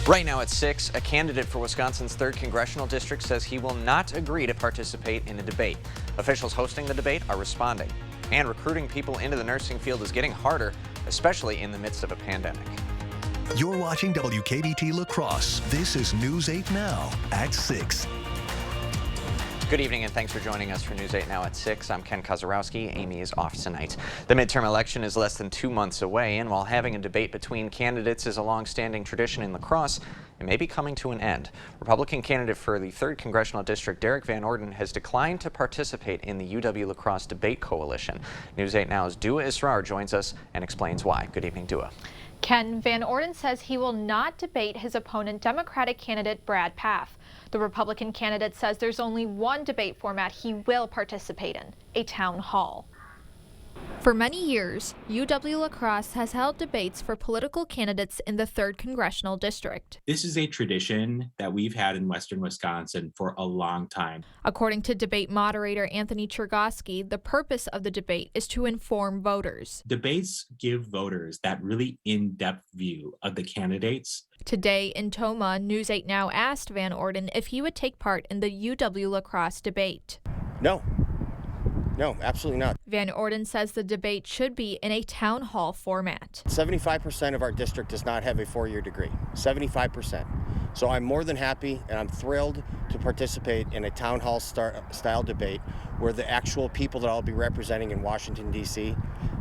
Right now at 6, a candidate for Wisconsin's 3rd Congressional District says he will not agree to participate in a debate. Officials hosting the debate are responding. And recruiting people into the nursing field is getting harder, especially in the midst of a pandemic. You're watching WKBT La Crosse. This is News 8 Now at 6. Good evening and thanks for joining us for News 8 Now at 6. I'm Ken Kozarowski. Amy is off tonight. The midterm election is less than 2 months away, and while having a debate between candidates is a long-standing tradition in La Crosse, it may be coming to an end. Republican candidate for the 3rd Congressional District, Derek Van Orden, has declined to participate in the UW La Crosse Debate Coalition. News 8 Now's Dua Israr joins us and explains why. Good evening, Dua. Ken, Van Orden says he will not debate his opponent, Democratic candidate Brad Pfaff. The Republican candidate says there's only one debate format he will participate in, a town hall. For many years, UW La Crosse has held debates for political candidates in the 3rd Congressional District. This is a tradition that we've had in Western Wisconsin for a long time. According to debate moderator Anthony Chergosky, the purpose of the debate is to inform voters. Debates give voters that really in-depth view of the candidates. Today in Tomah, News 8 Now asked Van Orden if he would take part in the UW La Crosse debate. No, absolutely not. Van Orden says the debate should be in a town hall format. 75% of our district does not have a 4-year degree. 75%. So I'm more than happy and I'm thrilled to participate in a town hall style debate where the actual people that I'll be representing in Washington, D.C.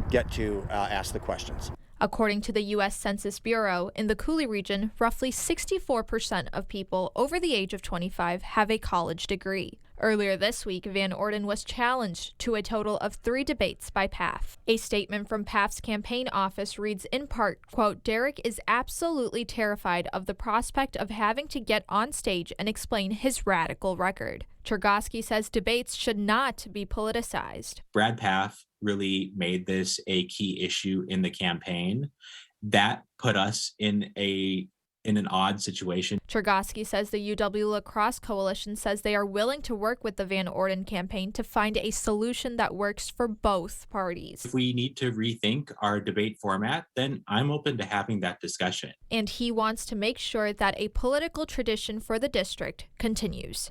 get to ask the questions. According to the U.S. Census Bureau, in the Coulee region, roughly 64% of people over the age of 25 have a college degree. Earlier this week, Van Orden was challenged to a total of 3 debates by Pfaff. A statement from Pfaff's campaign office reads in part, quote, "Derek is absolutely terrified of the prospect of having to get on stage and explain his radical record." Chergosky says debates should not be politicized. Brad Pfaff really made this a key issue in the campaign. That put us in an odd situation. Chergosky says the UW La Crosse Coalition says they are willing to work with the Van Orden campaign to find a solution that works for both parties. If we need to rethink our debate format, then I'm open to having that discussion. And he wants to make sure that a political tradition for the district continues.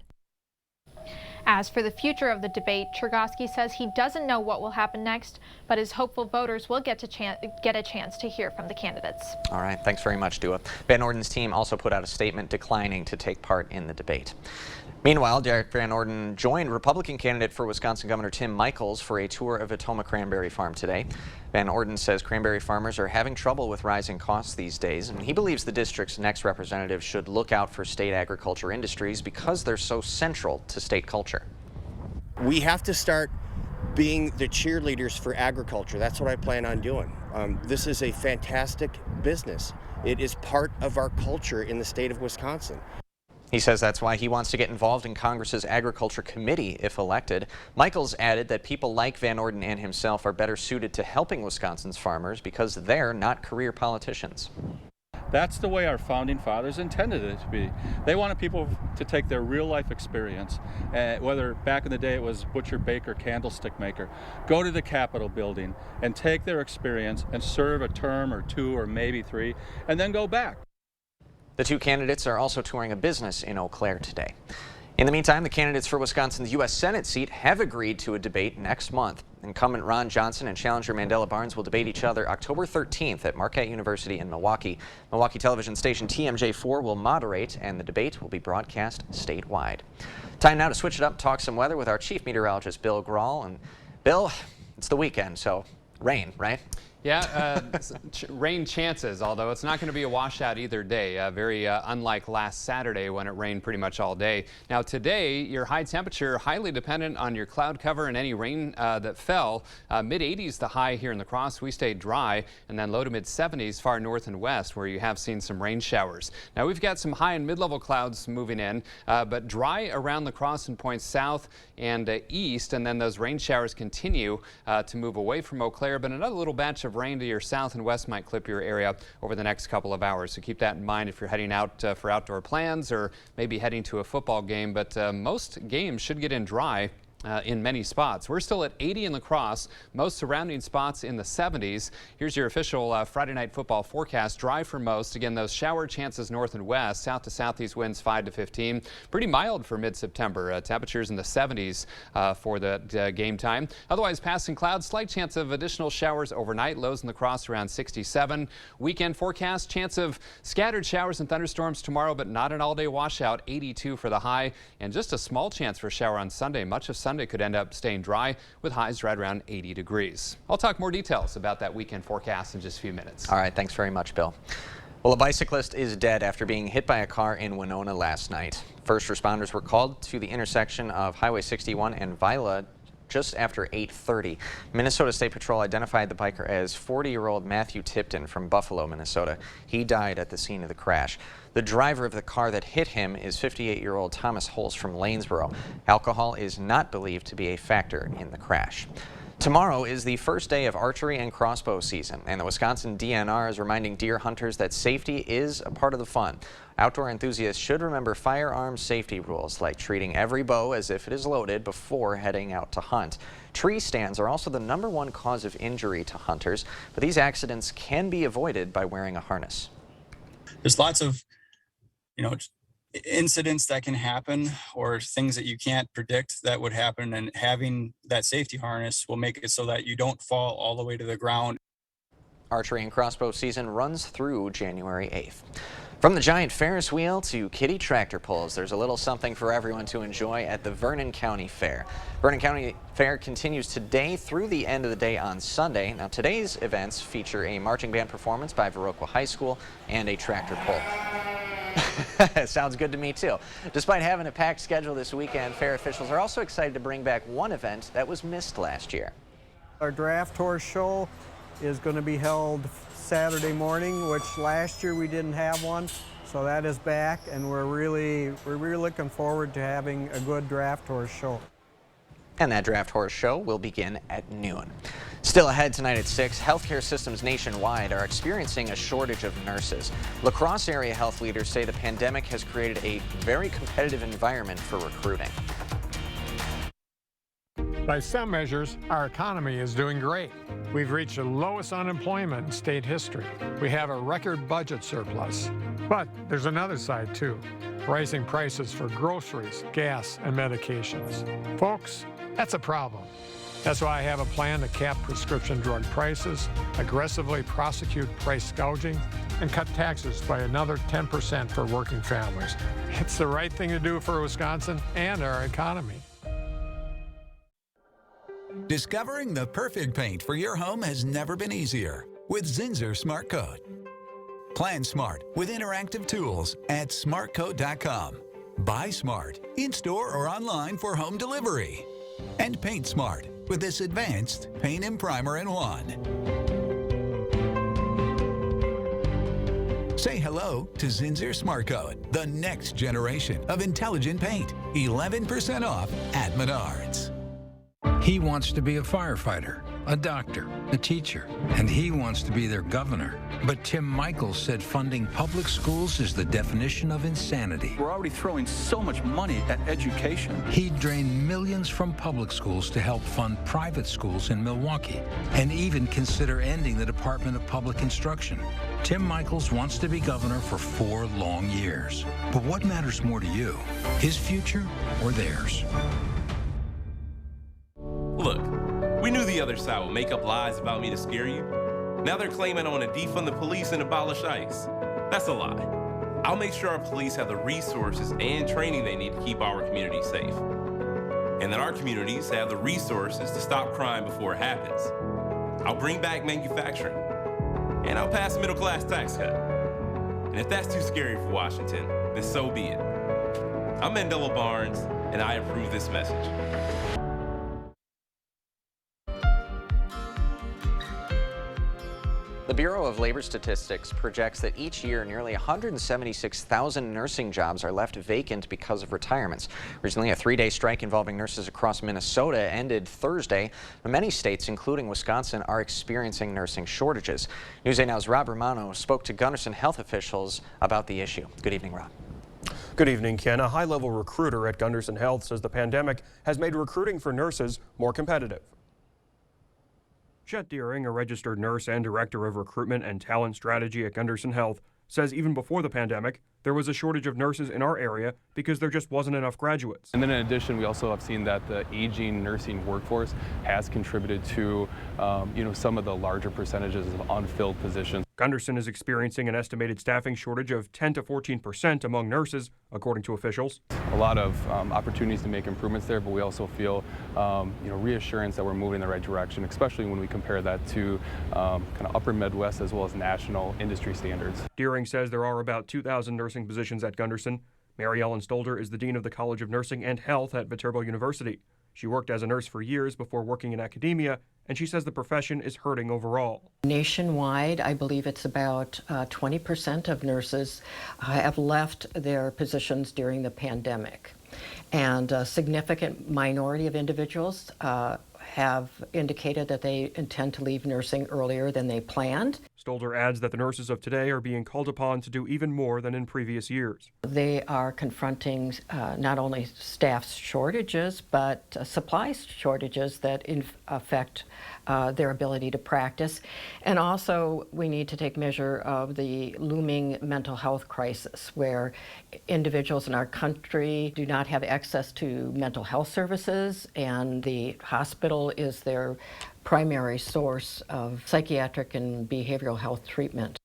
As for the future of the debate, Chergosky says he doesn't know what will happen next, but is hopeful voters will get a chance to hear from the candidates. All right, thanks very much, Dua. Van Orden's team also put out a statement declining to take part in the debate. Meanwhile, Derek Van Orden joined Republican candidate for Wisconsin Governor Tim Michels for a tour of a Tomah cranberry farm today. Van Orden says cranberry farmers are having trouble with rising costs these days, and he believes the district's next representative should look out for state agriculture industries because they're so central to state culture. We have to start being the cheerleaders for agriculture. That's what I plan on doing. This is a fantastic business. It is part of our culture in the state of Wisconsin. He says that's why he wants to get involved in Congress's Agriculture Committee if elected. Michels added that people like Van Orden and himself are better suited to helping Wisconsin's farmers because they're not career politicians. That's the way our founding fathers intended it to be. They wanted people to take their real life experience, whether back in the day it was butcher, baker, candlestick maker, go to the Capitol building and take their experience and serve a term or 2 or maybe 3 and then go back. The 2 candidates are also touring a business in Eau Claire today. In the meantime, the candidates for Wisconsin's U.S. Senate seat have agreed to a debate next month. Incumbent Ron Johnson and challenger Mandela Barnes will debate each other October 13th at Marquette University in Milwaukee. Milwaukee television station TMJ4 will moderate, and the debate will be broadcast statewide. Time now to switch it up, talk some weather with our chief meteorologist, Bill Grahl. And Bill, it's the weekend, so rain, right? Yeah, rain chances, although it's not going to be a washout either day, very unlike last Saturday when it rained pretty much all day. Now today, your high temperature highly dependent on your cloud cover and any rain that fell. Mid-80s the high here in La Crosse. We stayed dry, and then low to mid-70s far north and west where you have seen some rain showers. Now we've got some high and mid-level clouds moving in, but dry around La Crosse and points south and east, and then those rain showers continue to move away from Eau Claire, but another little batch of rain to your south and west might clip your area over the next couple of hours. So keep that in mind if you're heading out for outdoor plans or maybe heading to a football game. But most games should get in dry in many spots. We're still at 80 in La Crosse, most surrounding spots in the 70s. Here's your official Friday night football forecast. Dry for most. Again, those shower chances north and west. South to southeast winds 5 to 15. Pretty mild for mid-September. Temperatures in the 70s for the game time. Otherwise, passing clouds. Slight chance of additional showers overnight. Lows in La Crosse around 67. Weekend forecast. Chance of scattered showers and thunderstorms tomorrow, but not an all-day washout. 82 for the high. And just a small chance for a shower on Sunday. Much of Sunday could end up staying dry with highs right around 80 degrees. I'll talk more details about that weekend forecast in just a few minutes. All right, thanks very much, Bill. Well, a bicyclist is dead after being hit by a car in Winona last night. First responders were called to the intersection of Highway 61 and Vila just after 8:30. Minnesota State Patrol identified the biker as 40-year-old Matthew Tipton from Buffalo, Minnesota. He died at the scene of the crash. The driver of the car that hit him is 58-year-old Thomas Holz from Lanesboro. Alcohol is not believed to be a factor in the crash. Tomorrow is the first day of archery and crossbow season, and the Wisconsin DNR is reminding deer hunters that safety is a part of the fun. Outdoor enthusiasts should remember firearms safety rules, like treating every bow as if it is loaded before heading out to hunt. Tree stands are also the #1 cause of injury to hunters, but these accidents can be avoided by wearing a harness. There's lots of, incidents that can happen or things that you can't predict that would happen, and having that safety harness will make it so that you don't fall all the way to the ground. Archery and crossbow season runs through January 8th. From the giant Ferris wheel to kiddie tractor pulls, there's a little something for everyone to enjoy at the Vernon County Fair. Vernon County Fair continues today through the end of the day on Sunday. Now, today's events feature a marching band performance by Viroqua High School and a tractor pull. Sounds good to me, too. Despite having a packed schedule this weekend, fair officials are also excited to bring back one event that was missed last year. Our draft horse show is going to be held Saturday morning, which last year we didn't have one, so that is back, and we're really looking forward to having a good draft horse show. And that draft horse show will begin at noon. Still ahead tonight at 6, healthcare systems nationwide are experiencing a shortage of nurses. La Crosse area health leaders say the pandemic has created a very competitive environment for recruiting. By some measures, our economy is doing great. We've reached the lowest unemployment in state history. We have a record budget surplus. But there's another side, too. Rising prices for groceries, gas, and medications. Folks, that's a problem. That's why I have a plan to cap prescription drug prices, aggressively prosecute price gouging, and cut taxes by another 10% for working families. It's the right thing to do for Wisconsin and our economy. Discovering the perfect paint for your home has never been easier with Zinsser Smart Coat. Plan smart with interactive tools at smartcoat.com. Buy smart in-store or online for home delivery. And paint smart with this advanced paint and primer in one. Say hello to Zinsser Smart Coat, the next generation of intelligent paint. 11% off at Menards. He wants to be a firefighter, a doctor, a teacher, and he wants to be their governor. But Tim Michels said funding public schools is the definition of insanity. We're already throwing so much money at education. He'd drain millions from public schools to help fund private schools in Milwaukee, and even consider ending the Department of Public Instruction. Tim Michels wants to be governor for 4 long years. But what matters more to you, his future or theirs? Look, we knew the other side would make up lies about me to scare you. Now they're claiming I want to defund the police and abolish ICE. That's a lie. I'll make sure our police have the resources and training they need to keep our community safe. And that our communities have the resources to stop crime before it happens. I'll bring back manufacturing. And I'll pass a middle-class tax cut. And if that's too scary for Washington, then so be it. I'm Mandela Barnes, and I approve this message. The Bureau of Labor Statistics projects that each year nearly 176,000 nursing jobs are left vacant because of retirements. Recently, a 3-day strike involving nurses across Minnesota ended Thursday. Many states, including Wisconsin, are experiencing nursing shortages. News 8 Now's Rob Romano spoke to Gunderson health officials about the issue. Good evening, Rob. Good evening, Ken. A high-level recruiter at Gunderson Health says the pandemic has made recruiting for nurses more competitive. Chet Deering, a registered nurse and director of recruitment and talent strategy at Gunderson Health, says even before the pandemic, there was a shortage of nurses in our area because there just wasn't enough graduates. And then in addition, we also have seen that the aging nursing workforce has contributed to, some of the larger percentages of unfilled positions. Gunderson is experiencing an estimated staffing shortage of 10 to 14% among nurses, according to officials. A lot of opportunities to make improvements there, but we also feel, reassurance that we're moving in the right direction, especially when we compare that to kind of upper Midwest as well as national industry standards. Deering says there are about 2,000 nursing positions at Gunderson. Mary Ellen Stolder is the dean of the College of Nursing and Health at Viterbo University. She worked as a nurse for years before working in academia, and she says the profession is hurting overall. Nationwide, I believe it's about 20% of nurses have left their positions during the pandemic. And a significant minority of individuals have indicated that they intend to leave nursing earlier than they planned. Stolder adds that the nurses of today are being called upon to do even more than in previous years. They are confronting not only staff shortages, but supply shortages that affect their ability to practice. And also, we need to take measure of the looming mental health crisis, where individuals in our country do not have access to mental health services, and the hospital is their primary source of psychiatric and behavioral health treatment.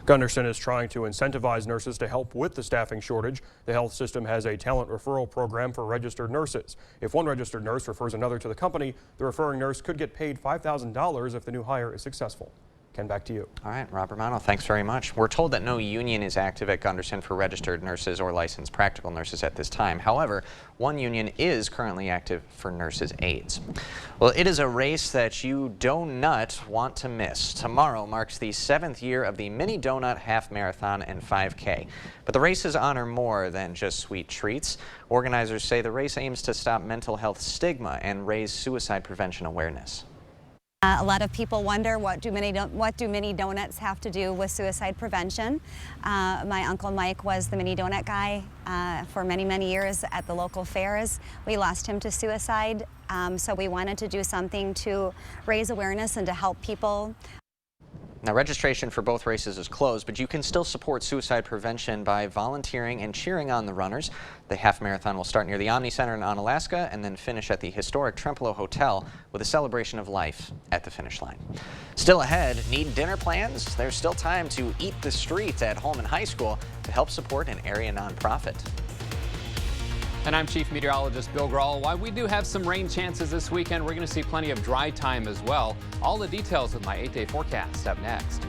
Gunderson is trying to incentivize nurses to help with the staffing shortage. The health system has a talent referral program for registered nurses. If one registered nurse refers another to the company, the referring nurse could get paid $5,000 if the new hire is successful. Ken, back to you. All right, Rob Romano, thanks very much. We're told that no union is active at Gunderson for registered nurses or licensed practical nurses at this time. However, one union is currently active for nurses' aides. Well, it is a race that you do not want to miss. Tomorrow marks the 7th year of the Mini Donut Half Marathon and 5K. But the races honor more than just sweet treats. Organizers say the race aims to stop mental health stigma and raise suicide prevention awareness. A lot of people wonder, what do mini donuts have to do with suicide prevention? My Uncle Mike was the mini donut guy for many, many years at the local fairs. We lost him to suicide, so we wanted to do something to raise awareness and to help people. Now, registration for both races is closed, but you can still support suicide prevention by volunteering and cheering on the runners. The half marathon will start near the Omni Center in Onalaska and then finish at the historic Trempealeau Hotel with a celebration of life at the finish line. Still ahead, need dinner plans? There's still time to eat the streets at Holman High School to help support an area nonprofit. And I'm Chief Meteorologist Bill Grawl. While we do have some rain chances this weekend, we're going to see plenty of dry time as well. All the details with my 8-day forecast up next.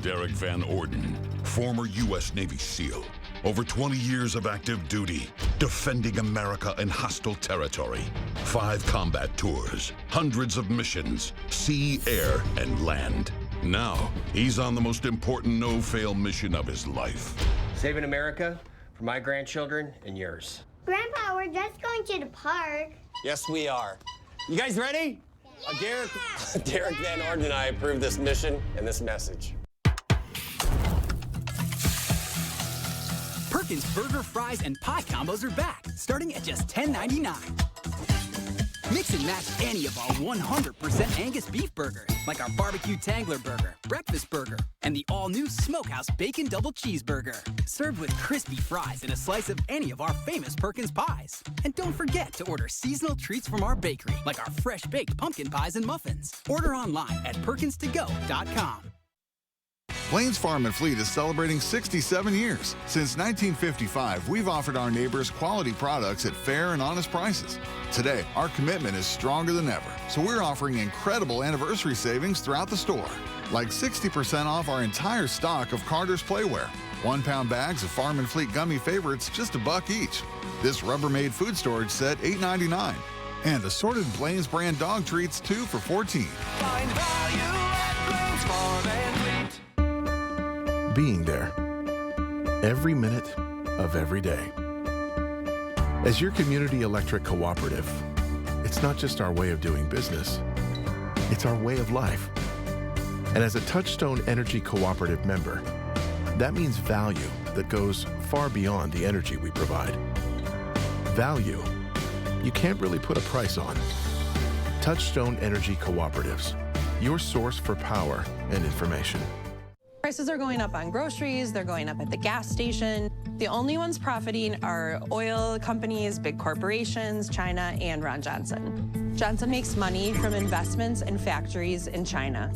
Derek Van Orden, former U.S. Navy SEAL. Over 20 years of active duty, defending America in hostile territory. 5 combat tours, hundreds of missions, sea, air, and land. Now, he's on the most important no-fail mission of his life. Saving America for my grandchildren and yours. Grandpa, we're just going to the park. Yes, we are. You guys ready? Yeah. Derek Van Orden and I approve this mission and this message. Perkins burger, fries, and pie combos are back, starting at just $10.99. Mix and match any of our 100% Angus beef burgers, like our barbecue Tangler burger, breakfast burger, and the all-new Smokehouse Bacon Double Cheeseburger. Served with crispy fries and a slice of any of our famous Perkins pies. And don't forget to order seasonal treats from our bakery, like our fresh-baked pumpkin pies and muffins. Order online at perkinstogo.com. Blain's Farm and Fleet is celebrating 67 years. Since 1955, we've offered our neighbors quality products at fair and honest prices. Today, our commitment is stronger than ever, so we're offering incredible anniversary savings throughout the store, like 60% off our entire stock of Carter's Playware, 1-pound bags of Farm and Fleet gummy favorites just $1 each. This Rubbermaid food storage set $8.99, and assorted Blain's brand dog treats 2 for $14. Find value at Blain's Farm and Fleet. Being there every minute of every day. As your community electric cooperative, it's not just our way of doing business, it's our way of life. And as a Touchstone Energy Cooperative member, that means value that goes far beyond the energy we provide. Value you can't really put a price on. Touchstone Energy Cooperatives, your source for power and information. Prices are going up on groceries, they're going up at the gas station. The only ones profiting are oil companies, big corporations, China, and Ron Johnson. Johnson makes money from investments in factories in China.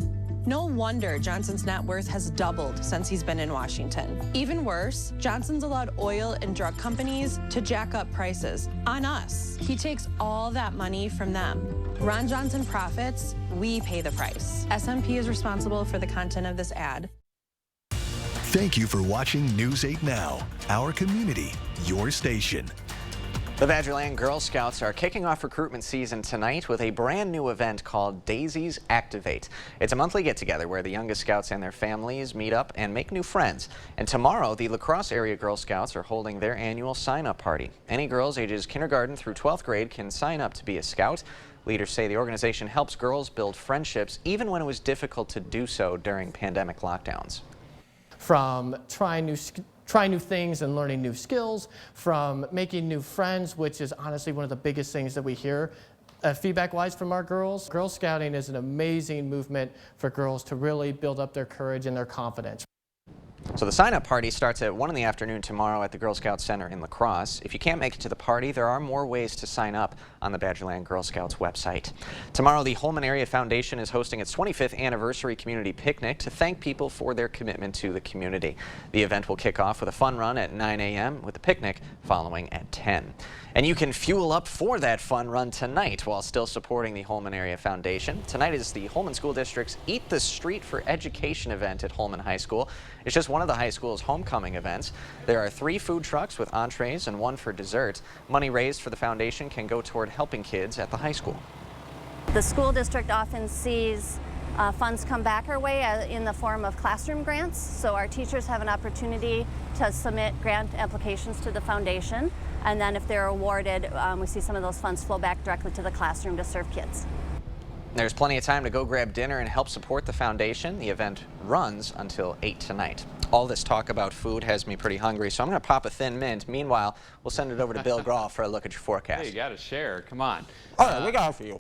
No wonder Johnson's net worth has doubled since he's been in Washington. Even worse, Johnson's allowed oil and drug companies to jack up prices on us. He takes all that money from them. Ron Johnson profits, we pay the price. SMP is responsible for the content of this ad. Thank you for watching News 8 Now, our community, your station. The Badgerland Girl Scouts are kicking off recruitment season tonight with a brand new event called Daisies Activate. It's a monthly get-together where the youngest scouts and their families meet up and make new friends. And tomorrow, the La Crosse area Girl Scouts are holding their annual sign-up party. Any girls ages kindergarten through 12th grade can sign up to be a scout. Leaders say the organization helps girls build friendships even when it was difficult to do so during pandemic lockdowns. From trying new things and learning new skills, from making new friends, which is honestly one of the biggest things that we hear feedback-wise from our girls. Girl Scouting is an amazing movement for girls to really build up their courage and their confidence. So the sign-up party starts at 1 in the afternoon tomorrow at the Girl Scout Center in La Crosse. If you can't make it to the party, there are more ways to sign up on the Badgerland Girl Scouts website. Tomorrow, the Holmen Area Foundation is hosting its 25th anniversary community picnic to thank people for their commitment to the community. The event will kick off with a fun run at 9 a.m. with the picnic following at 10. And you can fuel up for that fun run tonight while still supporting the Holmen Area Foundation. Tonight is the Holmen School District's Eat the Street for Education event at Holmen High School. It's just one of the high school's homecoming events. There are 3 food trucks with entrees and 1 for dessert. Money raised for the foundation can go toward helping kids at the high school. The school district often sees funds come back our way in the form of classroom grants. So our teachers have an opportunity to submit grant applications to the foundation. And then if they're awarded, we see some of those funds flow back directly to the classroom to serve kids. There's plenty of time to go grab dinner and help support the foundation. The event runs until 8 tonight. All this talk about food has me pretty hungry, so I'm going to pop a Thin Mint. Meanwhile, we'll send it over to Bill Groff for a look at your forecast. Hey, you got to share. Come on. All right, we got it for you.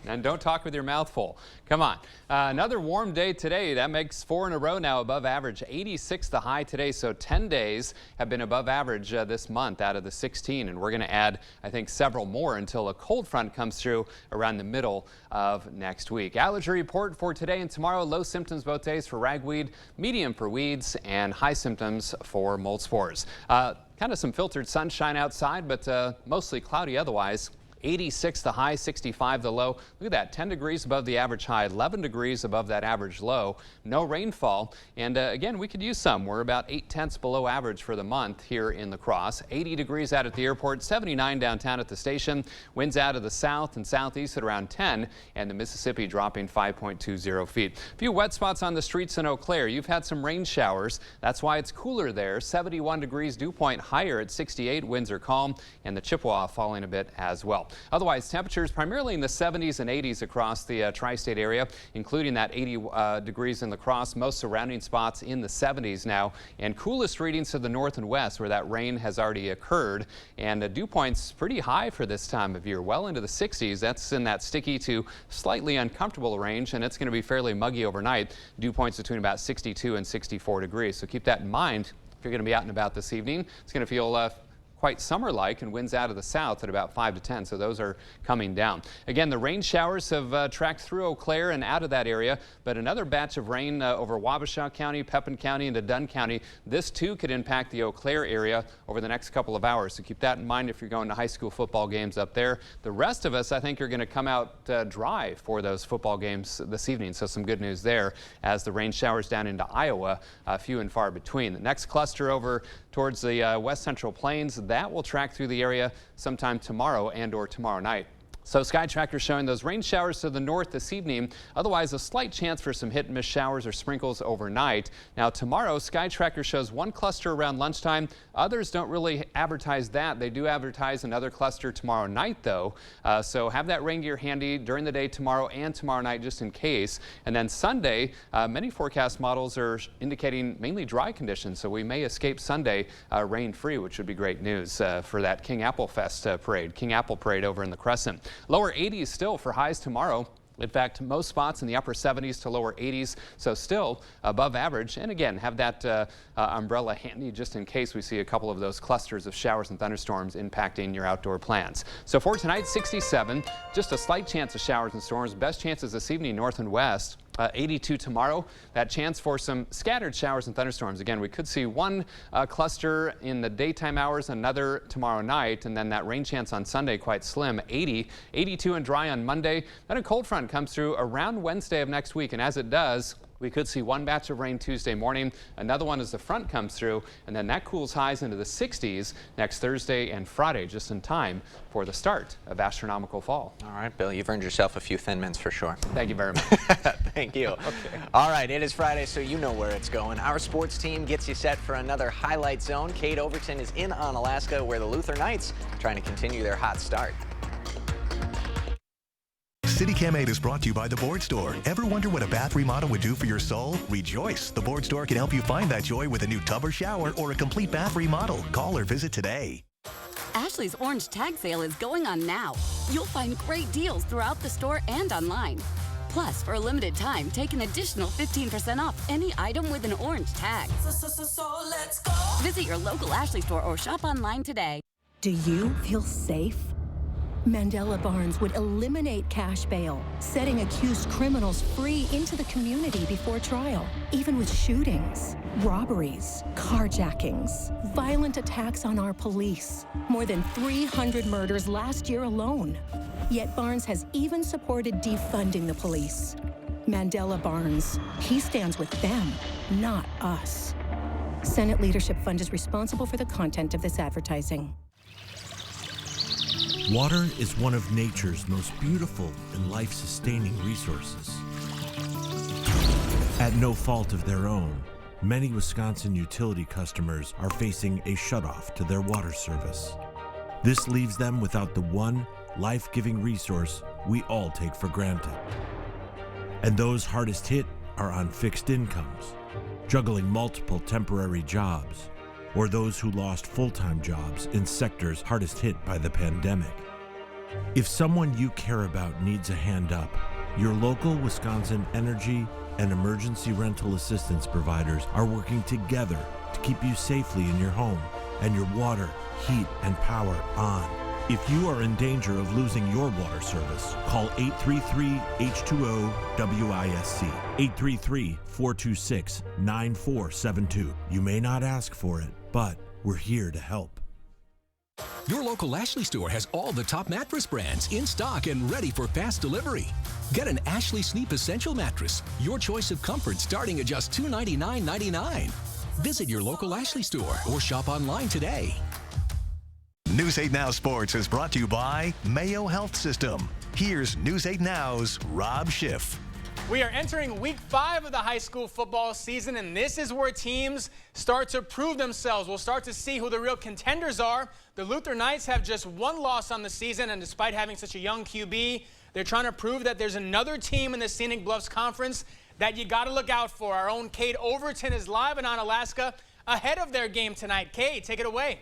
And don't talk with your mouth full. Come on. Another warm day today. That makes 4 in a row now above average. 86 the high today, so 10 days have been above average this month out of the 16. And we're going to add, I think, several more until a cold front comes through around the middle of next week. Allergy report for today and tomorrow. Low symptoms both days for ragweed, medium for weeds, and high symptoms for mold spores. Kind of some filtered sunshine outside, but mostly cloudy otherwise. 86 the high, 65 the low. Look at that, 10 degrees above the average high, 11 degrees above that average low. No rainfall. And again, we could use some. We're about 0.8 below average for the month here in La Crosse. 80 degrees out at the airport, 79 downtown at the station. Winds out of the south and southeast at around 10, and the Mississippi dropping 5.20 feet. A few wet spots on the streets in Eau Claire. You've had some rain showers. That's why it's cooler there. 71 degrees, dew point higher at 68. Winds are calm, and the Chippewa falling a bit as well. Otherwise, temperatures primarily in the 70s and 80s across the tri-state area, including that 80 degrees in La Crosse, most surrounding spots in the 70s now, and coolest readings to the north and west where that rain has already occurred. And the dew points pretty high for this time of year, well into the 60s. That's in that sticky to slightly uncomfortable range, and it's going to be fairly muggy overnight. Dew points between about 62 and 64 degrees. So keep that in mind if you're going to be out and about this evening. It's going to feel quite summer-like, and winds out of the south at about 5 to 10, so those are coming down. Again, the rain showers have tracked through Eau Claire and out of that area, but another batch of rain over Wabasha County, Pepin County, into Dunn County. This too could impact the Eau Claire area over the next couple of hours, so keep that in mind if you're going to high school football games up there. The rest of us, I think, are going to come out dry for those football games this evening, so some good news there as the rain showers down into Iowa, few and far between. The next cluster over towards the west central plains, that will track through the area sometime tomorrow and or tomorrow night. So Sky Tracker showing those rain showers to the north this evening. Otherwise, a slight chance for some hit and miss showers or sprinkles overnight. Now tomorrow, Sky Tracker shows one cluster around lunchtime. Others don't really advertise that. They do advertise another cluster tomorrow night, though. So have that rain gear handy during the day tomorrow and tomorrow night just in case. And then Sunday, many forecast models are indicating mainly dry conditions. So we may escape Sunday rain-free, which would be great news for that King Apple Fest parade, King Apple Parade over in the Crescent. Lower 80s still for highs tomorrow. In fact, most spots in the upper 70s to lower 80s, so still above average. And again, have that umbrella handy just in case we see a couple of those clusters of showers and thunderstorms impacting your outdoor plans. So for tonight, 67, just a slight chance of showers and storms. Best chances this evening, north and west. 82 tomorrow. That chance for some scattered showers and thunderstorms. Again, we could see one cluster in the daytime hours, another tomorrow night, and then that rain chance on Sunday quite slim. 80, 82 and dry on Monday. Then a cold front comes through around Wednesday of next week, and as it does, we could see one batch of rain Tuesday morning, another one as the front comes through, and then that cools highs into the 60s next Thursday and Friday, just in time for the start of astronomical fall. All right, Bill, you've earned yourself a few Thin Mints for sure. Thank you very much. Thank you. Okay. All right, it is Friday, so you know where it's going. Our sports team gets you set for another highlight zone. Kate Overton is in Onalaska, where the Luther Knights are trying to continue their hot start. CityCam 8 is brought to you by The Board Store. Ever wonder what a bath remodel would do for your soul? Rejoice! The Board Store can help you find that joy with a new tub or shower or a complete bath remodel. Call or visit today. Ashley's Orange Tag Sale is going on now. You'll find great deals throughout the store and online. Plus, for a limited time, take an additional 15% off any item with an orange tag. So let's go. Visit your local Ashley store or shop online today. Do you feel safe? Mandela Barnes would eliminate cash bail, setting accused criminals free into the community before trial. Even with shootings, robberies, carjackings, violent attacks on our police. More than 300 murders last year alone. Yet Barnes has even supported defunding the police. Mandela Barnes, he stands with them, not us. Senate Leadership Fund is responsible for the content of this advertising. Water is one of nature's most beautiful and life-sustaining resources. At no fault of their own, many Wisconsin utility customers are facing a shutoff to their water service. This leaves them without the one life-giving resource we all take for granted. And those hardest hit are on fixed incomes, juggling multiple temporary jobs, or those who lost full-time jobs in sectors hardest hit by the pandemic. If someone you care about needs a hand up, your local Wisconsin energy and emergency rental assistance providers are working together to keep you safely in your home and your water, heat, and power on. If you are in danger of losing your water service, call 833-H2O-WISC, 833-426-9472. You may not ask for it, but we're here to help. Your local Ashley store has all the top mattress brands in stock and ready for fast delivery. Get an Ashley Sleep Essential mattress, your choice of comfort starting at just $299.99. Visit your local Ashley store or shop online today. News 8 Now Sports is brought to you by Mayo Health System. Here's News 8 Now's Rob Schiff. We are entering week 5 of the high school football season, and this is where teams start to prove themselves. We'll start to see who the real contenders are. The Luther Knights have just one loss on the season, and despite having such a young QB, they're trying to prove that there's another team in the Scenic Bluffs Conference that you got to look out for. Our own Kate Overton is live in Onalaska ahead of their game tonight. Kate, take it away.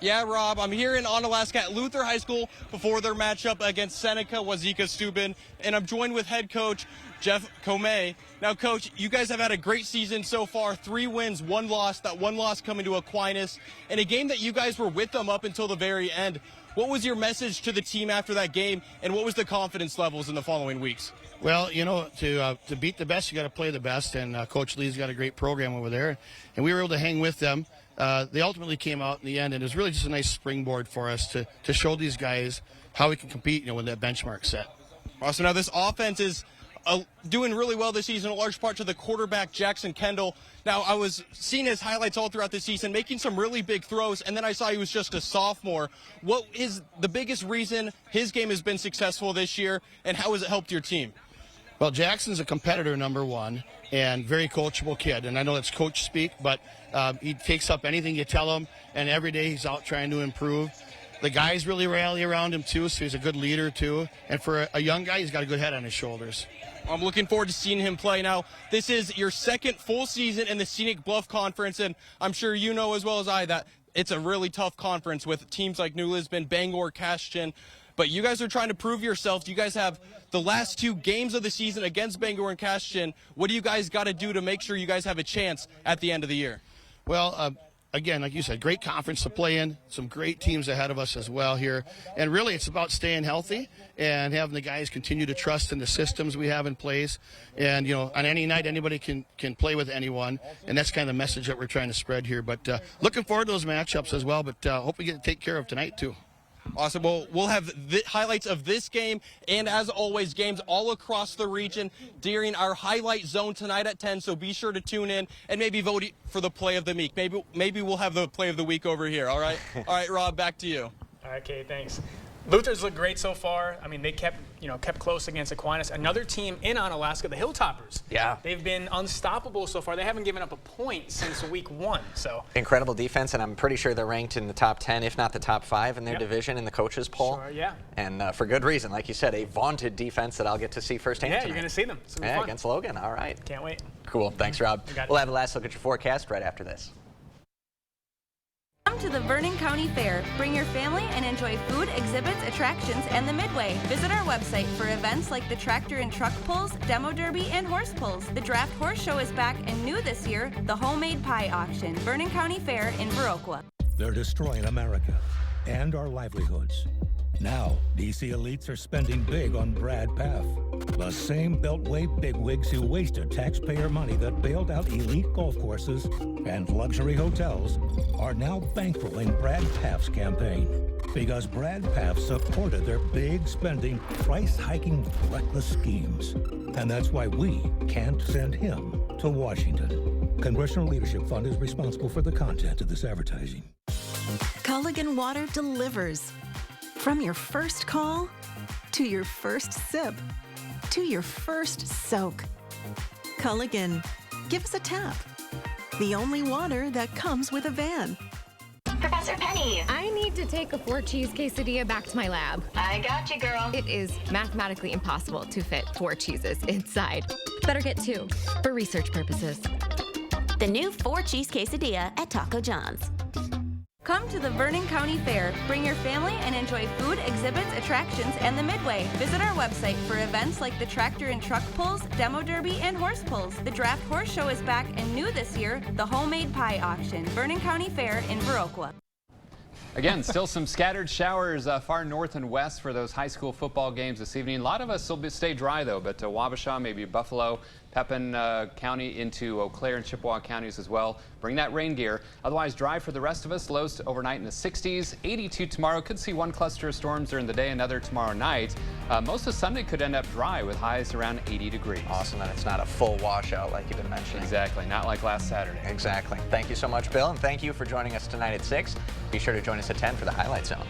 Yeah, Rob, I'm here in Onalaska at Luther High School before their matchup against Seneca Wazeeka Steuben, and I'm joined with head coach Jeff Comey. Now, Coach, you guys have had a great season so far, 3 wins, 1 loss, that 1 loss coming to Aquinas, in a game that you guys were with them up until the very end. What was your message to the team after that game, and what was the confidence levels in the following weeks? Well, you know, to beat the best, you got to play the best, and Coach Lee's got a great program over there, and we were able to hang with them. They ultimately came out in the end, and it was really just a nice springboard for us to show these guys how we can compete, you know, when that benchmark's set. Awesome. Now, this offense is doing really well this season, a large part to the quarterback, Jackson Kendall. Now, I was seeing his highlights all throughout the season, making some really big throws, and then I saw he was just a sophomore. What is the biggest reason his game has been successful this year, and how has it helped your team? Well, Jackson's a competitor, number one, and very coachable kid. And I know that's coach speak, but he takes up anything you tell him, and every day he's out trying to improve. The guys really rally around him, too, so he's a good leader, too. And for a young guy, he's got a good head on his shoulders. I'm looking forward to seeing him play. Now, this is your second full season in the Scenic Bluff Conference, and I'm sure you know as well as I that it's a really tough conference with teams like New Lisbon, Bangor, Cashton. But you guys are trying to prove yourselves. You guys have the last 2 games of the season against Bangor and Cashton. What do you guys got to do to make sure you guys have a chance at the end of the year? Well, again, like you said, great conference to play in, some great teams ahead of us as well here. And really, it's about staying healthy and having the guys continue to trust in the systems we have in place. And, you know, on any night, anybody can play with anyone. And that's kind of the message that we're trying to spread here. But looking forward to those matchups as well. But hope we get to take care of tonight, too. Awesome. Well, we'll have the highlights of this game and, as always, games all across the region during our highlight zone tonight at 10. So be sure to tune in and maybe vote for the play of the week. Maybe we'll have the play of the week over here. All right. All right, Rob, back to you. All right, Kate, thanks. Luther's looked great so far. I mean, they kept close against Aquinas. Another team in Onalaska, the Hilltoppers. Yeah. They've been unstoppable so far. They haven't given up a point since week 1. So incredible defense, and I'm pretty sure they're ranked in the top 10, if not the top 5 in their division in the coaches poll. Sure, yeah. And for good reason. Like you said, a vaunted defense that I'll get to see firsthand tonight. You're going to see them. It's gonna be fun. Against Logan. All right. Can't wait. Cool. Thanks, Rob. We'll have a last look at your forecast right after this. Come to the Vernon County Fair. Bring your family and enjoy food, exhibits, attractions, and the Midway. Visit our website for events like the tractor and truck pulls, demo derby, and horse pulls. The Draft Horse Show is back, and new this year, the Homemade Pie Auction. Vernon County Fair in Viroqua. They're destroying America and our livelihoods. Now, DC elites are spending big on Brad Paff. The same Beltway bigwigs who wasted taxpayer money that bailed out elite golf courses and luxury hotels are now bankrolling Brad Paff's campaign because Brad Paff supported their big spending, price-hiking, reckless schemes. And that's why we can't send him to Washington. Congressional Leadership Fund is responsible for the content of this advertising. Culligan Water delivers. From your first call, to your first sip, to your first soak. Culligan, give us a tap. The only water that comes with a van. Professor Penny. I need to take a 4-cheese quesadilla back to my lab. I got you, girl. It is mathematically impossible to fit 4 cheeses inside. Better get 2 for research purposes. The new 4-cheese quesadilla at Taco John's. Come to the Vernon County Fair. Bring your family and enjoy food, exhibits, attractions, and the Midway. Visit our website for events like the tractor and truck pulls, demo derby, and horse pulls. The Draft Horse Show is back, and new this year, the Homemade Pie Auction. Vernon County Fair in Viroqua. Again, still some scattered showers far north and west for those high school football games this evening. A lot of us will stay dry, though, but Wabasha, maybe Buffalo, Pepin County into Eau Claire and Chippewa counties as well. Bring that rain gear. Otherwise, dry for the rest of us. Lows to overnight in the 60s. 82 tomorrow. Could see one cluster of storms during the day, another tomorrow night. Most of Sunday could end up dry with highs around 80 degrees. Awesome, and it's not a full washout like you've been mentioning. Exactly, not like last Saturday. Exactly. Thank you so much, Bill, and thank you for joining us tonight at 6. Be sure to join us at 10 for the Highlight Zone.